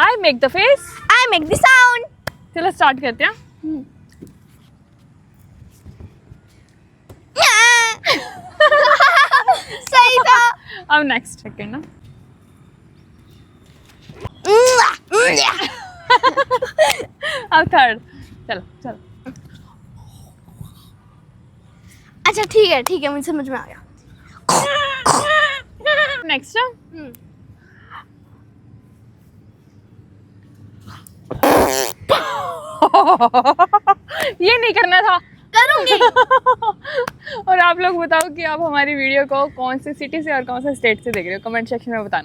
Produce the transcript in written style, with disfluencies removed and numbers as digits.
I make the face, I make the sound. चलो start करते हैं। सही था। अब नेक्स्ट सेकंड ना, अब थर्ड। चलो चलो अच्छा ठीक है मुझे समझ में आ गया। नेक्स्ट। ये नहीं करना था। करूंगी। और आप लोग बताओ कि आप हमारी वीडियो को कौन सी सिटी से और कौन से स्टेट से देख रहे हो, कमेंट सेक्शन में बताना।